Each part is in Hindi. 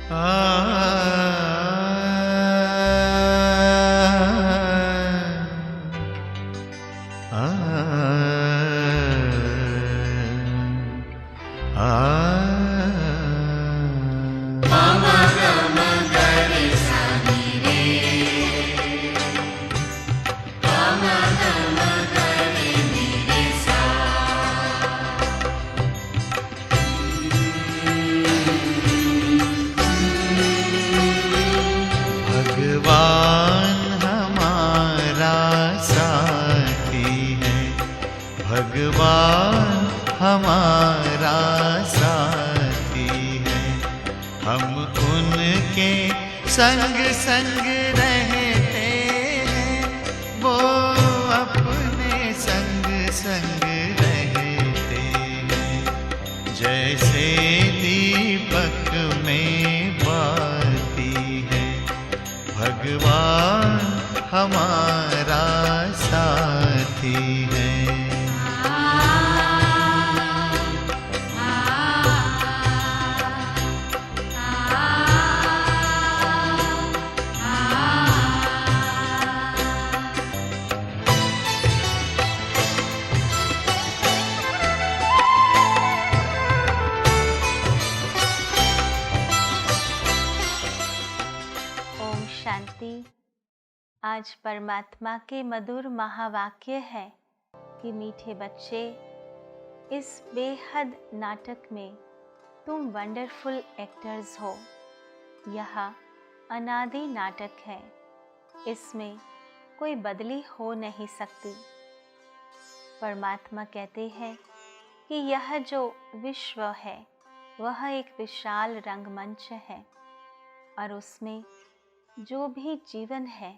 आ आ भगवान हमारा साथी है, भगवान हमारा साथी है। हम उनके संग संग रहते हैं, वो अपने संग संग रहते हैं। जैसे दीपक में बाती है, भगवान हमारा साथी है। ओम शांति। आज परमात्मा के मधुर महावाक्य है कि मीठे बच्चे, इस बेहद नाटक में तुम वंडरफुल एक्टर्स हो। यह अनादि नाटक है, इसमें कोई बदली हो नहीं सकती। परमात्मा कहते हैं कि यह जो विश्व है वह एक विशाल रंगमंच है और उसमें जो भी जीवन है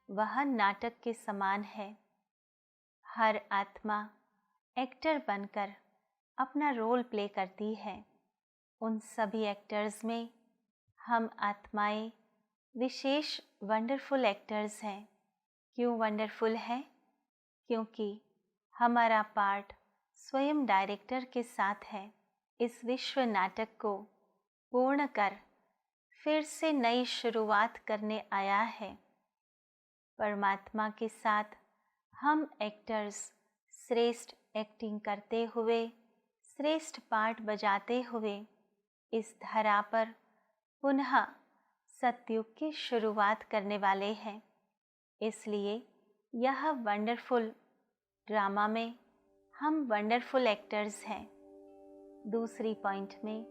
वह नाटक के समान है। हर आत्मा एक्टर बनकर अपना रोल प्ले करती है। उन सभी एक्टर्स में हम आत्माएं विशेष वंडरफुल एक्टर्स हैं। क्यों वंडरफुल है? क्योंकि हमारा पार्ट स्वयं डायरेक्टर के साथ है। इस विश्व नाटक को पूर्ण कर फिर से नई शुरुआत करने आया है। परमात्मा के साथ हम एक्टर्स श्रेष्ठ एक्टिंग करते हुए, श्रेष्ठ पार्ट बजाते हुए इस धरा पर पुनः सतयुग की शुरुआत करने वाले हैं। इसलिए यह वंडरफुल ड्रामा में हम वंडरफुल एक्टर्स हैं। दूसरी पॉइंट में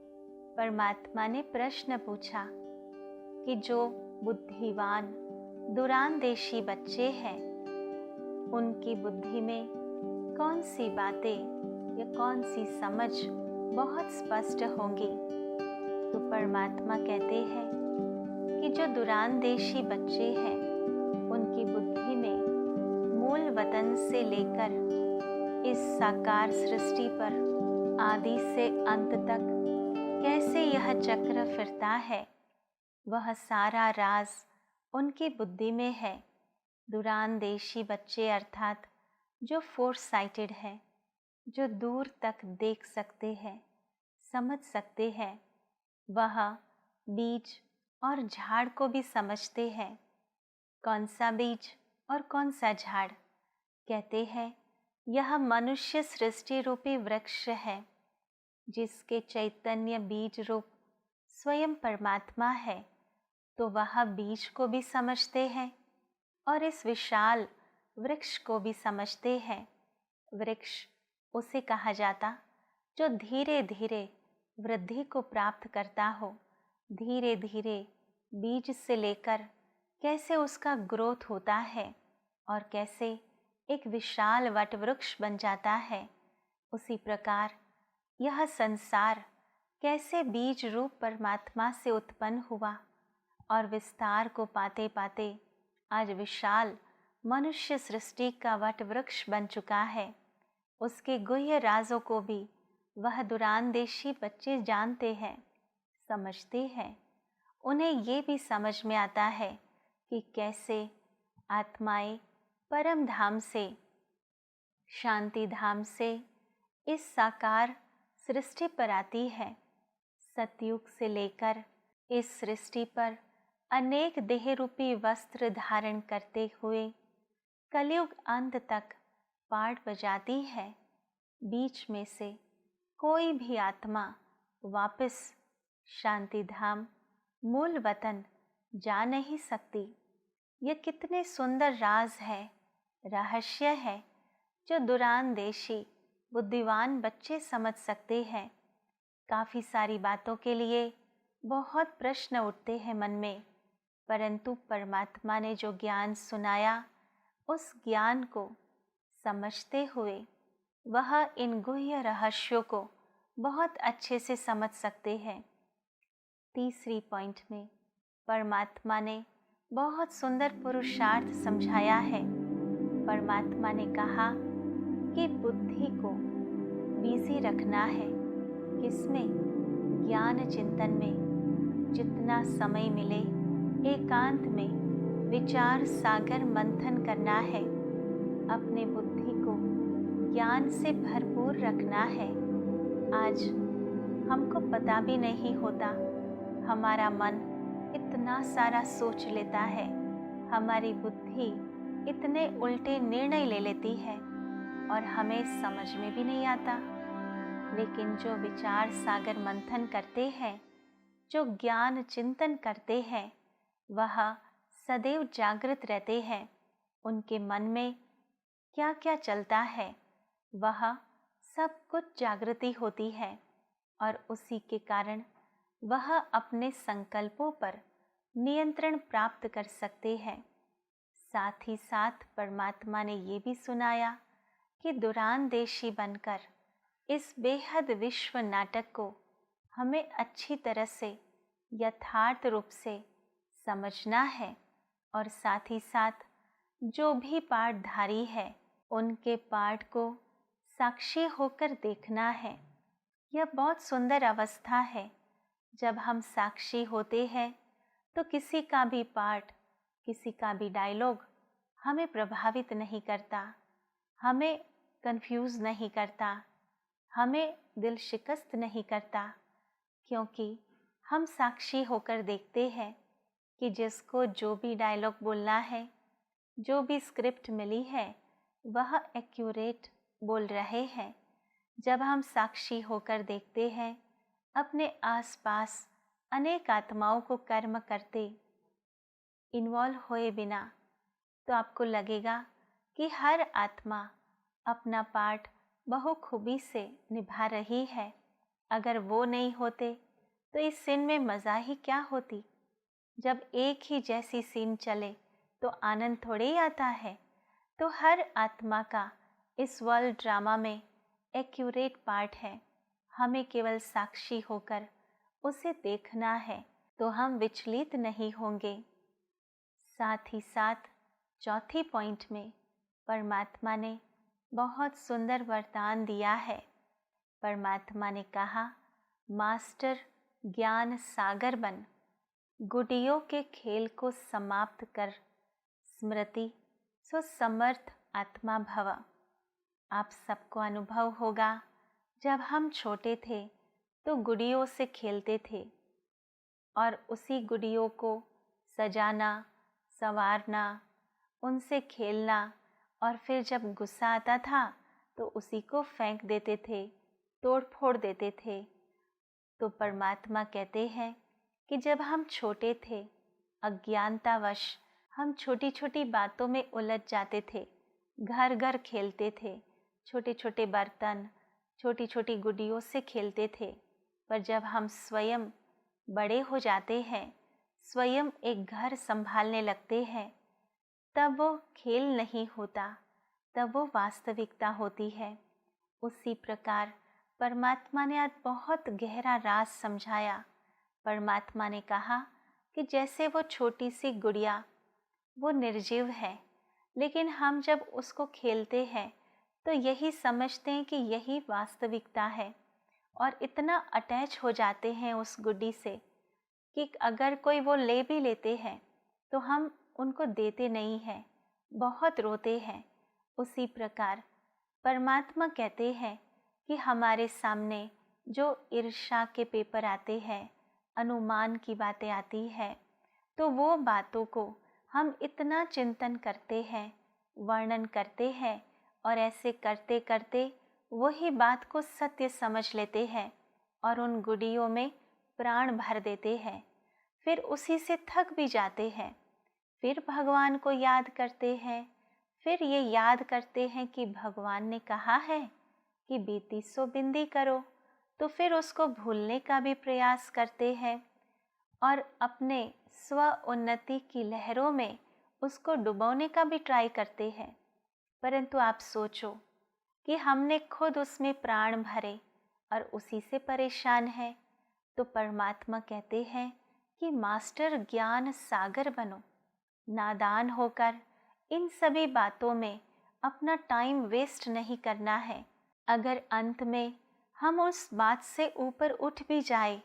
परमात्मा ने प्रश्न पूछा कि जो बुद्धिवान दूरांदेशी बच्चे हैं उनकी बुद्धि में कौन सी बातें या कौन सी समझ बहुत स्पष्ट होंगी। तो परमात्मा कहते हैं कि जो दूरांदेशी बच्चे हैं उनकी बुद्धि में मूल वतन से लेकर इस साकार सृष्टि पर आदि से अंत तक कैसे यह चक्र फिरता है वह सारा राज उनकी बुद्धि में है। दूरांदेशी बच्चे अर्थात जो फोर साइटेड है, जो दूर तक देख सकते हैं, समझ सकते हैं, वह बीज और झाड़ को भी समझते हैं। कौन सा बीज और कौन सा झाड़? कहते हैं यह मनुष्य सृष्टि रूपी वृक्ष है, जिसके चैतन्य बीज रूप स्वयं परमात्मा है। तो वह बीज को भी समझते हैं और इस विशाल वृक्ष को भी समझते हैं। वृक्ष उसे कहा जाता जो धीरे धीरे वृद्धि को प्राप्त करता हो। धीरे धीरे बीज से लेकर कैसे उसका ग्रोथ होता है और कैसे एक विशाल वटवृक्ष बन जाता है, उसी प्रकार यह संसार कैसे बीज रूप परमात्मा से उत्पन्न हुआ और विस्तार को पाते पाते आज विशाल मनुष्य सृष्टि का वटवृक्ष बन चुका है। उसके गुह्य राजों को भी वह दूरांदेशी बच्चे जानते हैं, समझते हैं। उन्हें ये भी समझ में आता है कि कैसे आत्माएं परम धाम से, शांति धाम से इस साकार सृष्टि पर आती है। सतयुग से लेकर इस सृष्टि पर अनेक देह रूपी वस्त्र धारण करते हुए कलयुग अंत तक पाठ बजाती है। बीच में से कोई भी आत्मा वापस शांति धाम मूल वतन जा नहीं सकती। यह कितने सुंदर राज है, रहस्य है, जो दूरांदेशी बुद्धिमान बच्चे समझ सकते हैं। काफ़ी सारी बातों के लिए बहुत प्रश्न उठते हैं मन में, परंतु परमात्मा ने जो ज्ञान सुनाया उस ज्ञान को समझते हुए वह इन गुह्य रहस्यों को बहुत अच्छे से समझ सकते हैं। तीसरी पॉइंट में परमात्मा ने बहुत सुंदर पुरुषार्थ समझाया है। परमात्मा ने कहा कि बुद्धि को बिजी रखना है, किसमें? ज्ञान चिंतन में। जितना समय मिले एकांत में विचार सागर मंथन करना है। अपने बुद्धि को ज्ञान से भरपूर रखना है। आज हमको पता भी नहीं होता, हमारा मन इतना सारा सोच लेता है, हमारी बुद्धि इतने उल्टे निर्णय ले लेती है और हमें समझ में भी नहीं आता। लेकिन जो विचार सागर मंथन करते हैं, जो ज्ञान चिंतन करते हैं, वह सदैव जागृत रहते हैं। उनके मन में क्या क्या चलता है वह सब कुछ जागृति होती है और उसी के कारण वह अपने संकल्पों पर नियंत्रण प्राप्त कर सकते हैं। साथ ही साथ परमात्मा ने ये भी सुनाया कि दूरांदेशी बनकर इस बेहद विश्व नाटक को हमें अच्छी तरह से यथार्थ रूप से समझना है और साथ ही साथ जो भी पाठधारी है उनके पाठ को साक्षी होकर देखना है। यह बहुत सुंदर अवस्था है। जब हम साक्षी होते हैं तो किसी का भी पाठ, किसी का भी डायलॉग हमें प्रभावित नहीं करता, हमें कंफ्यूज नहीं करता, हमें दिल शिकस्त नहीं करता, क्योंकि हम साक्षी होकर देखते हैं कि जिसको जो भी डायलॉग बोलना है, जो भी स्क्रिप्ट मिली है, वह एक्यूरेट बोल रहे हैं। जब हम साक्षी होकर देखते हैं अपने आसपास अनेक आत्माओं को कर्म करते इन्वॉल्व हुए बिना, तो आपको लगेगा कि हर आत्मा अपना पार्ट बहुखूबी से निभा रही है। अगर वो नहीं होते तो इस सीन में मज़ा ही क्या होती। जब एक ही जैसी सीन चले तो आनंद थोड़े ही आता है। तो हर आत्मा का इस वर्ल्ड ड्रामा में एक्यूरेट पार्ट है। हमें केवल साक्षी होकर उसे देखना है, तो हम विचलित नहीं होंगे। साथ ही साथ चौथी पॉइंट में परमात्मा ने बहुत सुंदर वरदान दिया है। परमात्मा ने कहा, मास्टर ज्ञान सागर बन, गुडियों के खेल को समाप्त कर, स्मृति सो समर्थ आत्मा भव। आप सबको अनुभव होगा, जब हम छोटे थे तो गुड़ियों से खेलते थे और उसी गुड़ियों को सजाना, संवारना, उनसे खेलना और फिर जब गुस्सा आता था तो उसी को फेंक देते थे, तोड़ फोड़ देते थे। तो परमात्मा कहते हैं कि जब हम छोटे थे, अज्ञानतावश हम छोटी छोटी बातों में उलझ जाते थे, घर घर खेलते थे, छोटे छोटे बर्तन, छोटी छोटी गुड़ियों से खेलते थे। पर जब हम स्वयं बड़े हो जाते हैं, स्वयं एक घर संभालने लगते हैं, तब वो खेल नहीं होता, तब वो वास्तविकता होती है। उसी प्रकार परमात्मा ने आज बहुत गहरा राज समझाया। परमात्मा ने कहा कि जैसे वो छोटी सी गुड़िया, वो निर्जीव है, लेकिन हम जब उसको खेलते हैं तो यही समझते हैं कि यही वास्तविकता है और इतना अटैच हो जाते हैं उस गुड्डी से कि अगर कोई वो ले भी लेते हैं तो हम उनको देते नहीं हैं, बहुत रोते हैं। उसी प्रकार परमात्मा कहते हैं कि हमारे सामने जो ईर्ष्या के पेपर आते हैं, अनुमान की बातें आती है तो वो बातों को हम इतना चिंतन करते हैं, वर्णन करते हैं और ऐसे करते करते वही बात को सत्य समझ लेते हैं और उन गुड़ियों में प्राण भर देते हैं। फिर उसी से थक भी जाते हैं, फिर भगवान को याद करते हैं, फिर ये याद करते हैं कि भगवान ने कहा है कि बीती सो बिंदी करो, तो फिर उसको भूलने का भी प्रयास करते हैं और अपने स्व उन्नति की लहरों में उसको डुबोने का भी ट्राई करते हैं। परंतु आप सोचो कि हमने खुद उसमें प्राण भरे और उसी से परेशान है, तो परमात्मा कहते हैं कि मास्टर ज्ञान सागर बनो। नादान होकर इन सभी बातों में अपना टाइम वेस्ट नहीं करना है। अगर अंत में हम उस बात से ऊपर उठ भी जाए,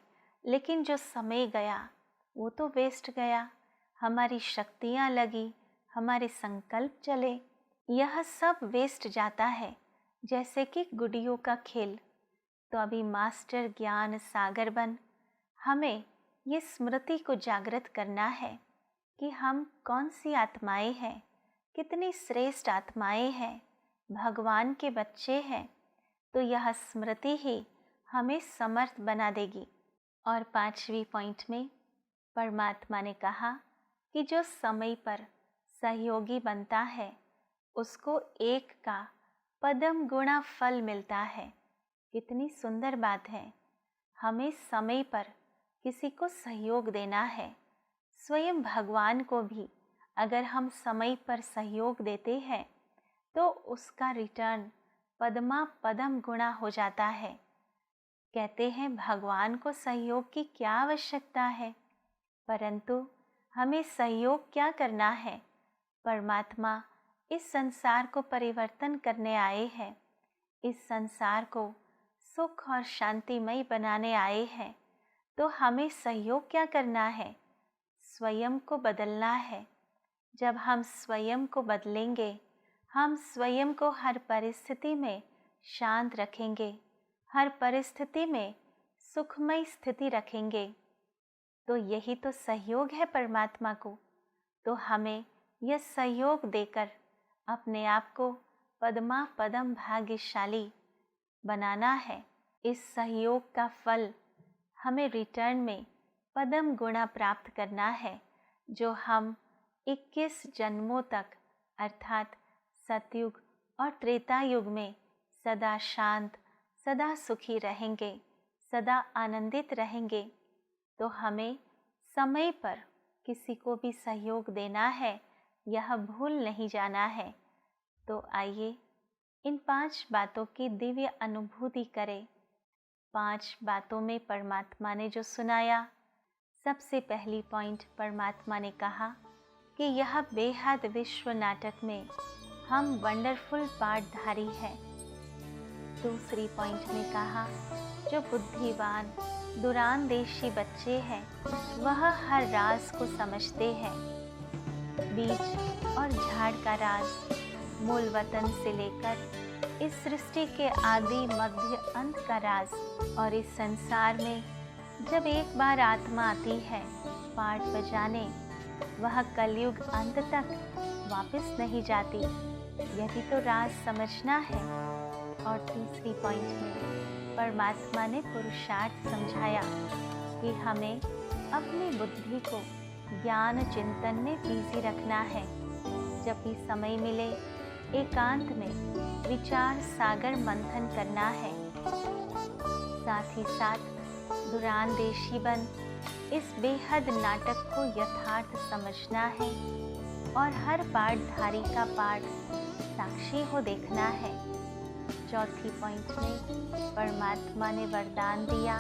लेकिन जो समय गया वो तो वेस्ट गया, हमारी शक्तियाँ लगी, हमारे संकल्प चले, यह सब वेस्ट जाता है, जैसे कि गुड़ियों का खेल। तो अभी मास्टर ज्ञान सागर बन हमें ये स्मृति को जागृत करना है कि हम कौन सी आत्माएं हैं, कितनी श्रेष्ठ आत्माएं हैं, भगवान के बच्चे हैं। तो यह स्मृति ही हमें समर्थ बना देगी। और 5वीं पॉइंट में परमात्मा ने कहा कि जो समय पर सहयोगी बनता है उसको एक का पदम गुणा फल मिलता है। कितनी सुंदर बात है। हमें समय पर किसी को सहयोग देना है। स्वयं भगवान को भी अगर हम समय पर सहयोग देते हैं तो उसका रिटर्न पद्मा पदम गुणा हो जाता है। कहते हैं भगवान को सहयोग की क्या आवश्यकता है, परंतु हमें सहयोग क्या करना है। परमात्मा इस संसार को परिवर्तन करने आए हैं, इस संसार को सुख और शांतिमय बनाने आए हैं। तो हमें सहयोग क्या करना है, स्वयं को बदलना है। जब हम स्वयं को बदलेंगे, हम स्वयं को हर परिस्थिति में शांत रखेंगे, हर परिस्थिति में सुखमय स्थिति रखेंगे, तो यही तो सहयोग है परमात्मा को। तो हमें यह सहयोग देकर अपने आप को पद्मा पदम भाग्यशाली बनाना है। इस सहयोग का फल हमें रिटर्न में पदम गुणा प्राप्त करना है, जो हम 21 जन्मों तक अर्थात सतयुग और त्रेता युग में सदा शांत, सदा सुखी रहेंगे, सदा आनंदित रहेंगे। तो हमें समय पर किसी को भी सहयोग देना है, यह भूल नहीं जाना है। तो आइए इन 5 बातों की दिव्य अनुभूति करें। 5 बातों में परमात्मा ने जो सुनाया, सबसे पहली पॉइंट परमात्मा ने कहा कि यह बेहद विश्व नाटक में हम वंडरफुल पार्टधारी हैं। दूसरी पॉइंट में कहा जो बुद्धिवान दुरानदेशी बच्चे हैं वह हर राज को समझते हैं। बीज और झाड़ का राज, मूल वतन से लेकर इस सृष्टि के आदि मध्य अंत का राज। और इस संसार में जब एक बार आत्मा आती है पाठ बजाने, वह कलयुग अंत तक वापस नहीं जाती। यह भी तो राज समझना है। और तीसरी पॉइंट में परमात्मा ने पुरुषार्थ समझाया कि हमें अपनी बुद्धि को ज्ञान चिंतन में बिजी रखना है। जब भी समय मिले एकांत में विचार सागर मंथन करना है। साथ ही साथ दुरानदेशी बन इस बेहद नाटक को यथार्थ समझना है और हर पाठधारी का पाठ साक्षी हो देखना है। चौथी पॉइंट में परमात्मा ने वरदान दिया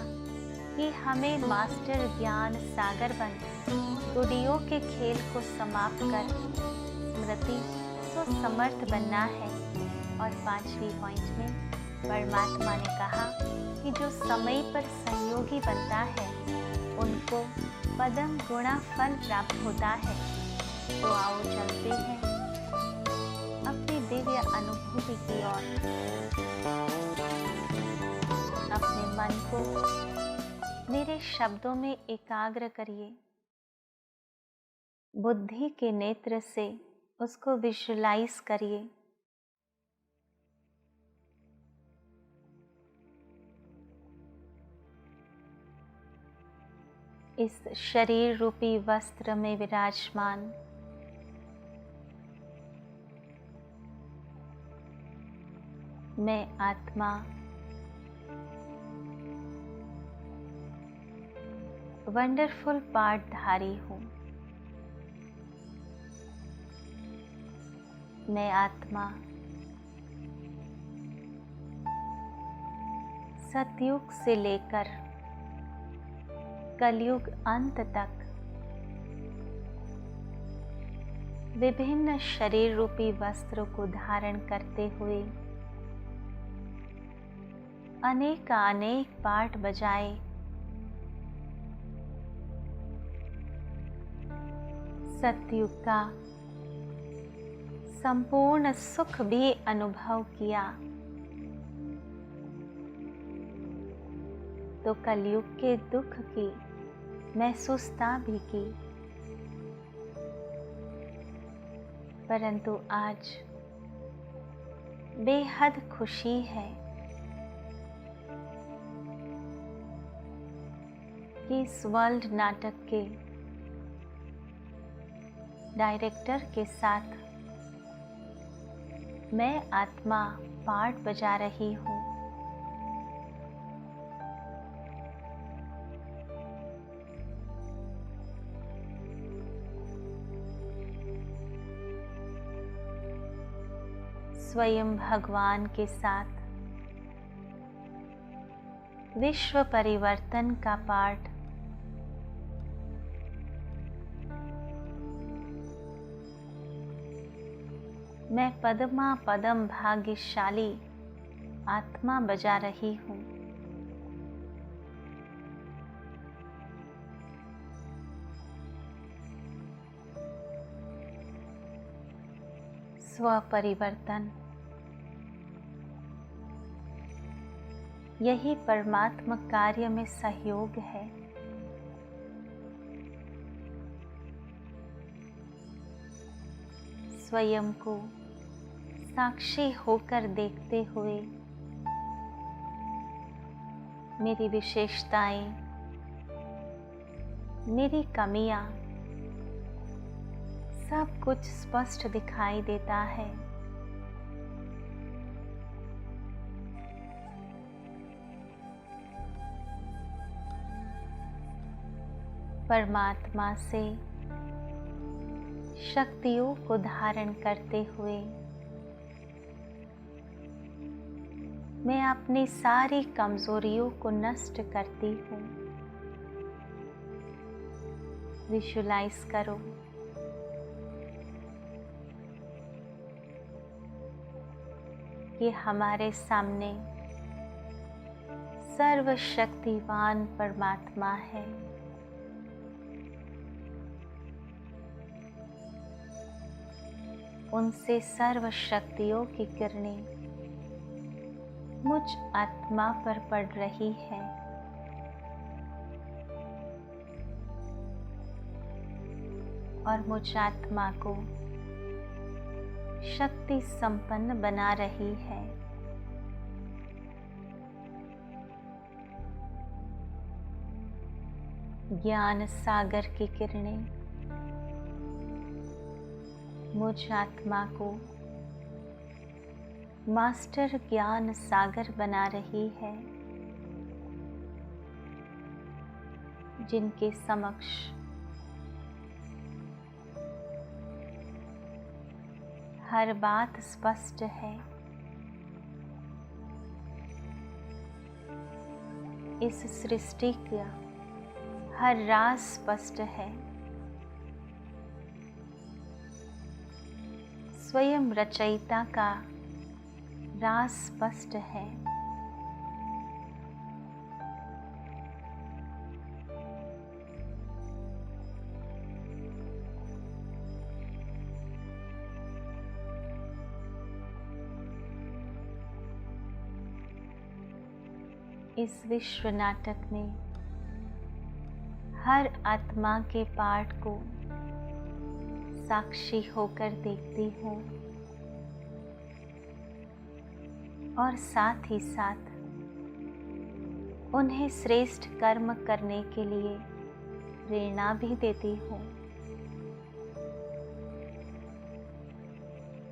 कि हमें मास्टर ज्ञान सागर बन गुड़ियों के खेल को समाप्त कर स्मृति तो समर्थ बनना है। और 5वीं पॉइंट में परमात्मा ने कहा कि जो समय पर सहयोगी बनता है उनको पदम गुणा फल प्राप्त होता है। तो आओ चलते हैं अपनी दिव्य अनुभूति की ओर। अपने मन को मेरे शब्दों में एकाग्र करिए। बुद्धि के नेत्र से उसको विजुलाइज करिए। इस शरीर रूपी वस्त्र में विराजमान मैं आत्मा वंडरफुल पाठधारी हूँ। मैं आत्मा सतयुग से लेकर कलयुग अंत तक विभिन्न शरीर रूपी वस्त्रों को धारण करते हुए अनेक पाठ बजाए सतयुग का संपूर्ण सुख भी अनुभव किया, तो कलयुग के दुख की महसूसता भी की। परंतु आज बेहद खुशी है कि इस वर्ल्ड नाटक के डायरेक्टर के साथ मैं आत्मा पार्ट बजा रही हूँ। स्वयं भगवान के साथ विश्व परिवर्तन का पाठ मैं पद्मा पदम भाग्यशाली आत्मा बजा रही हूँ। स्व परिवर्तन यही परमात्मा कार्य में सहयोग है। स्वयं को साक्षी होकर देखते हुए मेरी विशेषताएं, मेरी कमियां सब कुछ स्पष्ट दिखाई देता है। परमात्मा से शक्तियों को धारण करते हुए मैं अपनी सारी कमजोरियों को नष्ट करती हूँ। विजुलाइज करो कि हमारे सामने सर्वशक्तिवान परमात्मा है। उनसे सर्व शक्तियों की किरणें मुझ आत्मा पर पड़ रही है। और मुझ आत्मा को शक्ति संपन्न बना रही है। ज्ञान सागर की किरणें मुझ आत्मा को मास्टर ज्ञान सागर बना रही है, जिनके समक्ष हर बात स्पष्ट है। इस सृष्टि का हर राज स्पष्ट है। स्वयं रचयिता का राज स्पष्ट है। इस विश्व नाटक में हर आत्मा के पाठ को साक्षी होकर देखती हूँ और साथ ही साथ उन्हें श्रेष्ठ कर्म करने के लिए प्रेरणा भी देती हूँ।